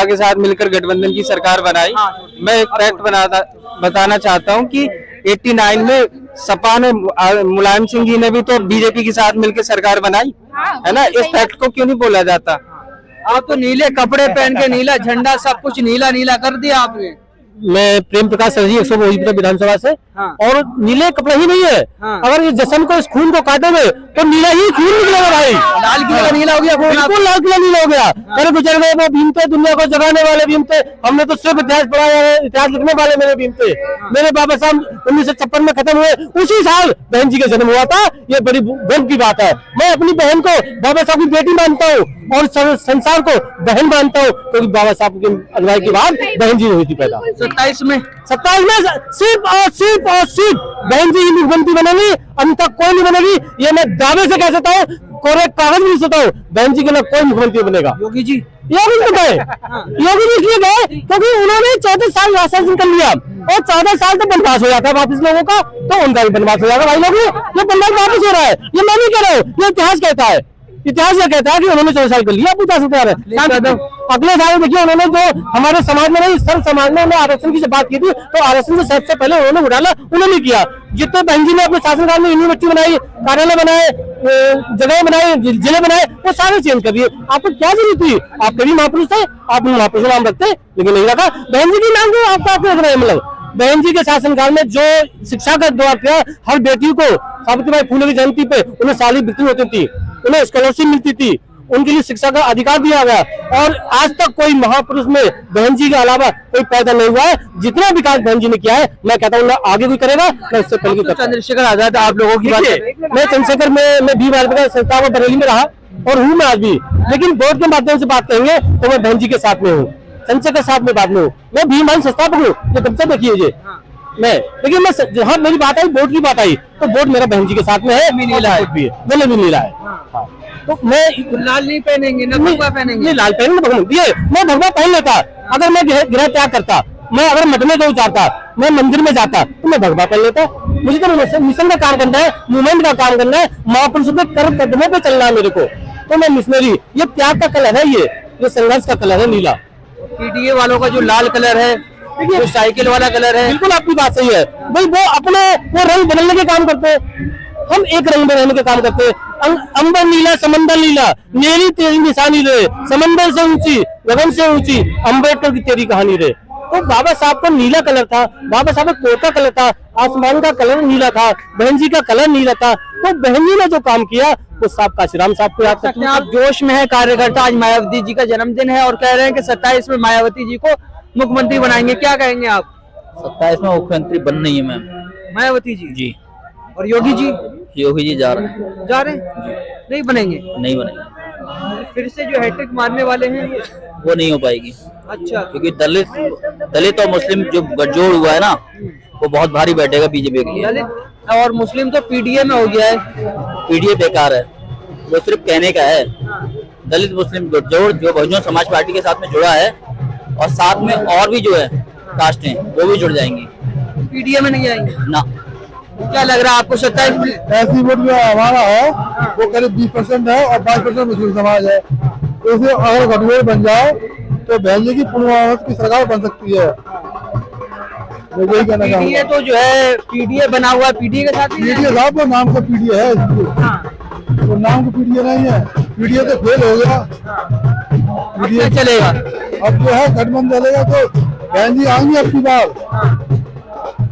के साथ मिलकर गठबंधन की सरकार बनाई। मैं एक फैक्ट बताना चाहता हूं कि 89 में सपा ने मुलायम सिंह जी ने भी तो बीजेपी के साथ मिलकर सरकार बनाई है ना। इस फैक्ट को क्यों नहीं बोला जाता? आप तो नीले कपड़े पहन के नीला झंडा सब कुछ नीला नीला कर दिया आपने। मैं प्रेम प्रकाश सर जी 100 विधानसभा से। और नीले कपड़े ही नहीं है। अगर ये जश्न को इस खून को काटोगे तो नीला ही खून निकलेगा भाई। लाल किला नीला हो गया, बिल्कुल लाल किला नीला हो गया। मेरे गुजर गए वो भीम थे, दुनिया को जगाने वाले भीम थे। हमने तो सिर्फ इतिहास पढ़ा है, इतिहास लिखने वाले मेरे भीम थे। मेरे बाबा साहब 1956 में खत्म हुए, उसी साल बहन जी का जन्म हुआ था। ये बड़ी गर्व की बात है। मैं अपनी बहन को बाबा साहब की बेटी मानता हूँ और संसार को बहन मानता हूँ, क्योंकि बाबा साहब की अगुवाई के बाद बहन जी हुई थी पैदा। 27 में सिर्फ बहन जी की मुख्यमंत्री बनेगी, अब तक कोई नहीं बनेगी। ये मैं दावे से कह सकता हूँ, कोरे कागज भी सकता हूँ, बहन जी के ना कोई मुख्यमंत्री बनेगा। योगी जी गए, योगी जी इसलिए गए क्योंकि उन्होंने 14 साल शासन कर लिया और 14 साल तो बनवास हो जाता है वापिस लोगों का, तो उनका भी बनवास हो जाएगा भाई लोग। ये बनवास वापिस हो रहा है, ये मैं नहीं कह रहा हूँ, ये इतिहास कहता है। इतिहास ये कहता है कि उन्होंने 14 साल कर लिया, 50 साल है। अगले साल देखिए उन्होंने जो हमारे समाज में नहीं, सर्व समाज में उन्होंने आरक्षण की बात की थी, तो आरक्षण से सबसे पहले उन्होंने उठाना उन्होंने किया। जितने बहन जी ने अपने शासनकाल में यूनिवर्सिटी बनाई, कार्यालय बनाए, जगह बनाए, जिले बनाए, वो सारे चेंज कर दिए। आपको क्या जरूरत थी? आप कभी महापुरुष थे, आप महापुरुष नाम रखते, लेकिन नहीं रखा। बहन जी की नाम को आपका रख रहे हैं। मतलब बहन जी के शासनकाल में जो शिक्षा का द्वार किया, हर बेटी को सावित्रीबाई फुले की जयंती पे उन्हें साली वृत्ति होती थी, उन्हें स्कॉलरशिप मिलती थी, उनके लिए शिक्षा का अधिकार दिया गया। और आज तक कोई महापुरुष में बहन जी के अलावा कोई पैदा नहीं हुआ है। जितना विकास बहन जी ने किया है, मैं कहता हूँ आगे भी करेगा। मैं इससे पहले भी चंद्रशेखर आजाद आप लोगों की बात है। मैं चंद्रशेखर में भी संस्था में बरेली में रहा और हूँ मैं आज भी, लेकिन बोर्ड के माध्यम से बात करेंगे तो मैं बहन जी के साथ में हूँ, चंद्रशेखर के साथ में बात में हूँ। मैं भीम संस्थापक हूँ, ये कब से देखिए मुझे मैं। लेकिन मैं जहाँ मेरी बात आई, बोर्ड की बात आई, तो बोर्ड मेरा बहन जी के साथ में है, नीला है, मैंने भी नीला है। तो मैं लाल नहीं पहनेंगे ना भगवा पहनेंगे? लाल पहनेंगे, मैं भगवा पहन लेता। अगर मैं गृह त्याग करता, मैं अगर मटने को चाहता, मैं मंदिर में जाता, तो मैं भगवा पहन लेता। मुझे तो मिशन का काम करना है, मूवमेंट का काम करना है, महापुरुषों के कदमों पे चलना है मेरे को। तो मैं मिशनरी, ये त्याग का कलर है, ये संघर्ष का कलर है नीला। पीटीए वालों का जो लाल कलर है, जो साइकिल वाला कलर है, बिल्कुल आपकी बात सही है भाई। वो अपने वो रंग बदलने के काम करते हैं, हम एक रंग में रहने के काम करते हैं। अंबर नीला समंदर नीला, मेरी तेरी निशानी रे, समंदर से ऊंची गगन से ऊंची, अम्बेडकर की तेरी कहानी रे। तो बाबा साहब का नीला कलर था, बाबा साहब का कोट का कलर था, आसमान का कलर नीला था, बहन जी का कलर नीला था। तो बहन जी ने जो काम किया वो साहब काशीराम साहब को याद करते हैं। आप जोश में है कार्यकर्ता, आज मायावती जी का जन्मदिन है और कह रहे हैं कि 27 में मायावती जी को मुख्यमंत्री बनाएंगे, क्या कहेंगे आप? 27 में मुख्यमंत्री बन नहीं है मैम मायावती जी जी। और योगी जी? योगी जी जा रहे हैं जी। नहीं बनेंगे? नहीं बनेंगे। फिर से जो हैट्रिक मारने वाले हैं वो नहीं हो पाएगी। अच्छा, क्योंकि दलित और मुस्लिम जो गठजोड़ हुआ है ना, वो बहुत भारी बैठेगा बीजेपी के लिए। दलित और मुस्लिम तो पीडीए में हो गया है। पीडीए बेकार है, वो सिर्फ कहने का है। दलित मुस्लिम गठजोड़ जो बहुजन समाज पार्टी के साथ में जुड़ा है, और साथ में और भी जो है कास्ट हैं, वो भी जुड़ जाएंगी, पीडीए में नहीं आएंगे ना। क्या लग रहा है आपको? 27 ऐसी वोट जो हमारा है वो करीब 20% है और 5% मुस्लिम समाज है। तो इसे अगर गठबंधन बन जाए तो बहन जी की पूर्वावत की सरकार बन सकती है। पीडीए तो जो है पीडीए बना हुआ है, पीडीए के साथ पीडीए साहब वो नाम का पीडीए है, वो नाम का पीडीए नहीं है। पीडीए तो फेल हो गया, पीडीए चलेगा। अब जो है गठबंधन चलेगा तो बहन जी आएंगी अब की बार।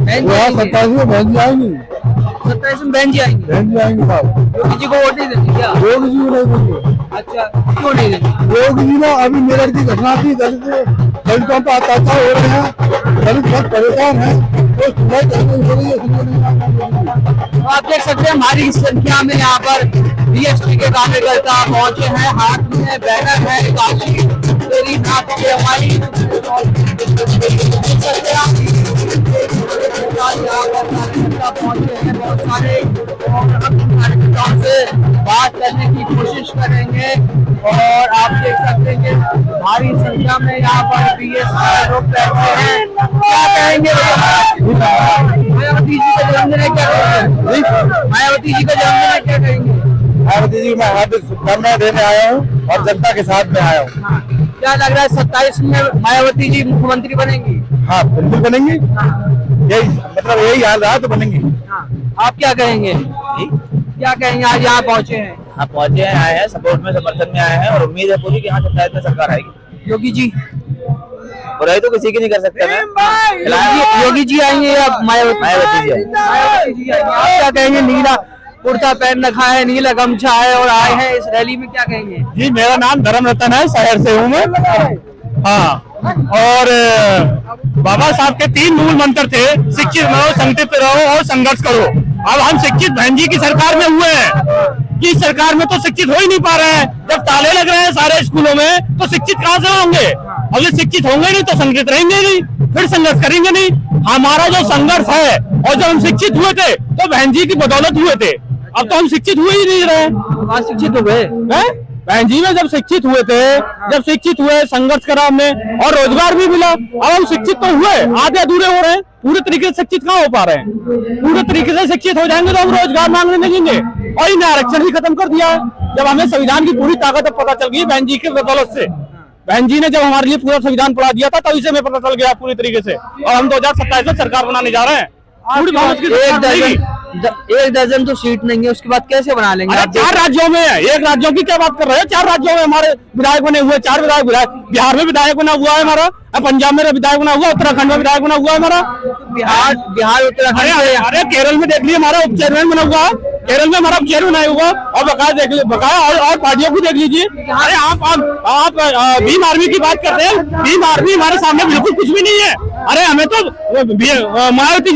27 में बहन जी आएंगी, 27 में बहन जी आएंगी। बहन जी आएंगी साहब। योगी जी को वोट नहीं देंगे क्या? योगी जी को नहीं देंगे। अच्छा, क्यों नहीं देंगे? योगी जी ना अभी मेरठ की घटना थी, दलितों पर अत्याचार हो रहे हैं, दलित बहुत परेशान है, तो आप देख सकते हैं हमारी संख्या में यहाँ पर बीएसपी के कार्यकर्ता पहुंचे हैं, हाथ में बैनर है, काशी तेरी नाथ की हमारी पहुंचे हैं। बहुत सारे कार्यकर्ताओं से बात करने की कोशिश करेंगे और आप देख सकते हैं कि भारी संख्या में यहाँ पर बीएसपी लोग बैठे हैं। क्या कहेंगे मायावती जी का जन्मदिन है, क्या कहेंगे? मायावती जी का जन्मदिन है, क्या कहेंगे? मायावती जी मैं हार्दिक शुभकामनाएं देने आया हूँ और जनता के साथ में आया हूँ। क्या लग रहा है 27 में मायावती जी मुख्यमंत्री बनेंगी? हाँ बिल्कुल बनेंगे, यही मतलब यही हाल रहा तो बनेंगे। हाँ, आप क्या कहेंगे? क्या कहेंगे, आज यहाँ पहुंचे हैं? हाँ पहुंचे हैं, आए हैं, सपोर्ट में समर्थन में आए हैं और उम्मीद है पूरी कि यहाँ 27 में सरकार आएगी। योगी जी, बुराई तो किसी की नहीं कर सकते मैं। योगी जी आएंगे या मायावती? मायावती जी आएंगे। मायावती जी आएंगे। आप क्या कहेंगे? नीला कुर्ता पहन रखा है, नीला गमछा है और आए हैं इस रैली में, क्या कहेंगे? जी मेरा नाम धर्म रतन है, शहर से हूँ मैं। हाँ, और बाबा साहब के 3 मूल मंत्र थे, शिक्षित रहो, संगठित रहो और संघर्ष करो। अब हम शिक्षित बहन जी की सरकार में हुए हैं, कि सरकार में तो शिक्षित हो ही नहीं पा रहे हैं। जब ताले लग रहे हैं सारे स्कूलों में तो शिक्षित कहाँ से होंगे? अगर शिक्षित होंगे नहीं तो संगठित रहेंगे नहीं, फिर संघर्ष करेंगे नहीं। हमारा जो संघर्ष है, और जब हम शिक्षित हुए थे तो बहन जी की बदौलत हुए थे, अब तो हम शिक्षित हुए ही नहीं रहे। आज शिक्षित हो गए बहन जी में जब शिक्षित हुए थे, जब शिक्षित हुए, संघर्ष करा हमने और रोजगार भी मिला। अब हम शिक्षित तो हुए, आधे अधूरे हो रहे हैं, पूरे तरीके से शिक्षित कहाँ हो पा रहे हैं? पूरे तरीके से शिक्षित हो जाएंगे तो हम रोजगार मांगने लगेंगे। और इन्हें आरक्षण भी खत्म कर दिया, जब हमें संविधान की पूरी ताकत पता चल गई बहन जी के बदौलत से। बहन जी ने जब हमारे लिए पूरा संविधान पढ़ा दिया था तभी से हमें पता चल गया पूरी तरीके से। और हम 2027 में सरकार बनाने जा रहे हैं। एक दर्जन तो सीट नहीं है, उसके बाद कैसे बना लेंगे? 4 राज्यों में है, एक राज्यों की क्या बात कर रहे हैं? 4 राज्यों में हमारे विधायक बने हुए, 4 विधायक। बिहार में विधायक बना हुआ है हमारा, पंजाब में विधायक बना हुआ, उत्तराखंड में विधायक बना हुआ है हमारा। बिहार उत्तराखंड, अरे केरल में देख लीजिए, हमारा उप चेयरमैन बना हुआ है, केरल में हमारा चेयरमैन आया हुआ। और बकाया देख लीजिए, बकाया और पार्टियों को देख लीजिए। अरे आप भीम आर्मी की बात करते हैं, भीम आर्मी हमारे सामने बिल्कुल कुछ भी नहीं है। अरे हमें तो मायावती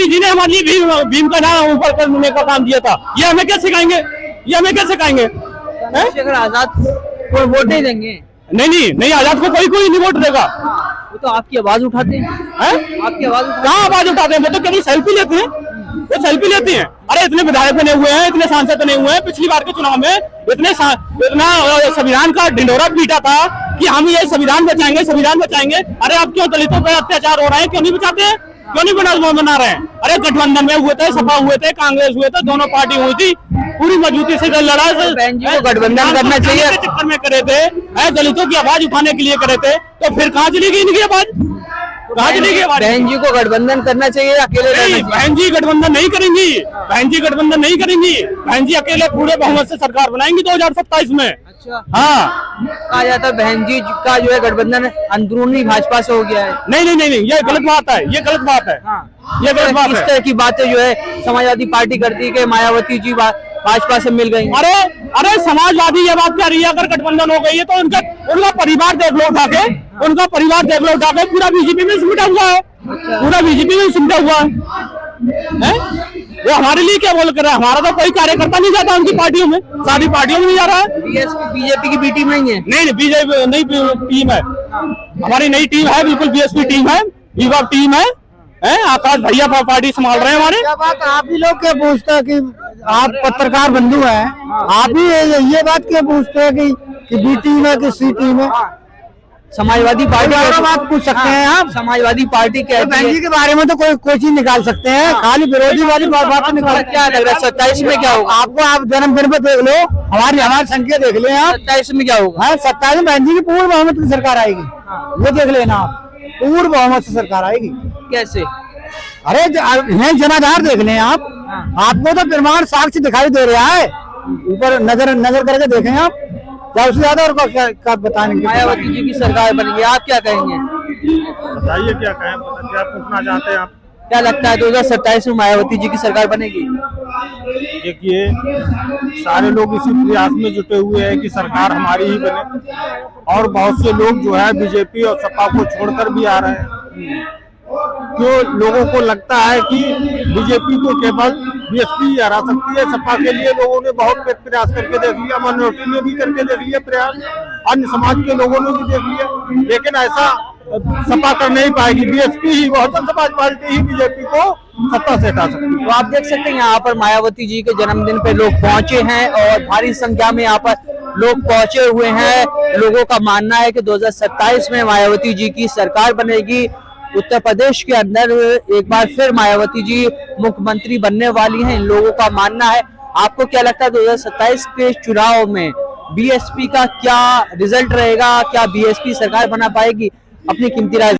जी ने हमारे लिए भीम का नाम ऊपर करने का काम दिया था। ये हमें क्या सिखाएंगे? ये हमें क्या सिखाएंगे? चंद्रशेखर आजाद को वोट नहीं देंगे? नहीं, आजाद को कोई नहीं वोट देगा। वो तो आपकी आवाज उठाते हैं। आपकी आवाज कहाँ आवाज उठाते हैं? वो तो कभी सेल्फी लेते हैं, वो सेल्फी लेती हैं। अरे इतने विधायक बने हुए हैं, इतने सांसद बने हुए हैं, पिछली बार के चुनाव में इतना संविधान का ढिंढोरा पीटा था कि हम ये संविधान बचाएंगे, संविधान बचाएंगे। अरे अब क्यों दलितों पर अत्याचार हो रहे हैं? क्यों नहीं बचाते हैं? क्यों नहीं बना रहे हैं? अरे गठबंधन में हुए थे, सपा हुए थे, कांग्रेस हुए थे, दोनों पार्टी हुई थी, पूरी मजबूती से लड़ा। बहन जी को गठबंधन करना चाहिए, चक्कर में करे थे, दलितों की आवाज उठाने के लिए करे थे, तो फिर कहाँ चली गई इनकी आवाज? कहाँ चली गई आवाज? बहन जी को गठबंधन करना चाहिए, अकेले नहीं, बहन जी गठबंधन नहीं करेंगी, बहन जी गठबंधन नहीं करेंगी। बहन जी अकेले पूरे बहुमत से सरकार बनाएंगी 2027 में। अच्छा, हाँ, कहा जाता है बहन जी का जो है गठबंधन अंदरूनी भाजपा से हो गया है। नहीं, ये गलत बात है, ये गलत बात है। ये गलत बात है। इस तरह की बातें जो है समाजवादी पार्टी करती है कि मायावती जी भाजपा से मिल गई। अरे समाजवादी ये बात कर रही है, अगर गठबंधन हो गई है तो उनका परिवार देख लो उठा के, उनका परिवार देख लो उठा के, पूरा बीजेपी में सिमटा हुआ है, पूरा बीजेपी में सिमटा हुआ है। वो हमारे लिए क्या बोल कर रहा है? हमारा तो कोई कार्यकर्ता नहीं जाता उनकी पार्टियों में, सारी पार्टियों में नहीं जा रहा है। बीजेपी की बी टीम नहीं है? नहीं, बीजेपी नई टीम है, हमारी नई टीम है, बिल्कुल बीएसपी टीम है, विवा टीम है। आकाश भैया पार्टी संभाल रहे हैं हमारे। क्या बात आप ही लोग क्या पूछते हैं कि आप पत्रकार बंधु हैं, आप ही ये बात क्या पूछते हैं कि बी टीम है कि सी टीम है? समाजवादी पार्टी बात पूछ सकते हैं आप। समाजवादी पार्टी के बहन जी के बारे में तो कोई चीज निकाल सकते हैं, खाली विरोधी वाली बात निकाल। क्या लग रहा है 27 में क्या होगा? आपको आप जन्मदिन पे देख लो, हमारी संख्या देख ले आप। 27 में क्या होगा? 27 में बहन जी की पूर्ण बहुमत की सरकार आएगी, ये देख लेना आप, पूर्ण बहुमत से सरकार आएगी। कैसे? अरे जनाधार देख लें आप, आपको तो प्रमाण साक्ष्य दिखाई दे रहा है, ऊपर नजर करके देखें आप, ज्यादा से ज्यादा और क्या बताएंगे? मायावती जी की सरकार बनेगी, आप क्या कहेंगे? बताइए क्या कहें, क्या पूछना चाहते हैं आप? क्या लगता है 2027 में मायावती जी की सरकार बनेगी? देखिए, सारे लोग इसी प्रयास में जुटे हुए हैं कि सरकार हमारी ही बने, और बहुत से लोग जो है बीजेपी और सपा को छोड़कर भी आ रहे हैं। क्यों लोगों को लगता है कि बीजेपी को केवल बीएसपी हरा सकती है। सपा के लिए लोगों ने बहुत प्रयास करके देख लिया, माइनॉरिटी ने भी करके देख लिया प्रयास, अन्य समाज के लोगों ने भी देख लिया, लेकिन ऐसा सपा कर नहीं पाएगी। बीएसपी ही, बहुजन समाज पार्टी ही बीजेपी को सत्ता से हटा सकती है। तो आप देख सकते हैं यहाँ पर मायावती जी के जन्मदिन पे लोग पहुंचे हैं और भारी संख्या में यहाँ पर लोग पहुंचे हुए हैं। लोगों का मानना है कि 2027 में मायावती जी की सरकार बनेगी। उत्तर प्रदेश के अंदर एक बार फिर मायावती जी मुख्यमंत्री बनने वाली हैं, इन लोगों का मानना है। आपको क्या लगता है 2027 के चुनाव में बीएसपी का क्या रिजल्ट रहेगा, क्या बीएसपी सरकार बना पाएगी, अपनी कीमती राय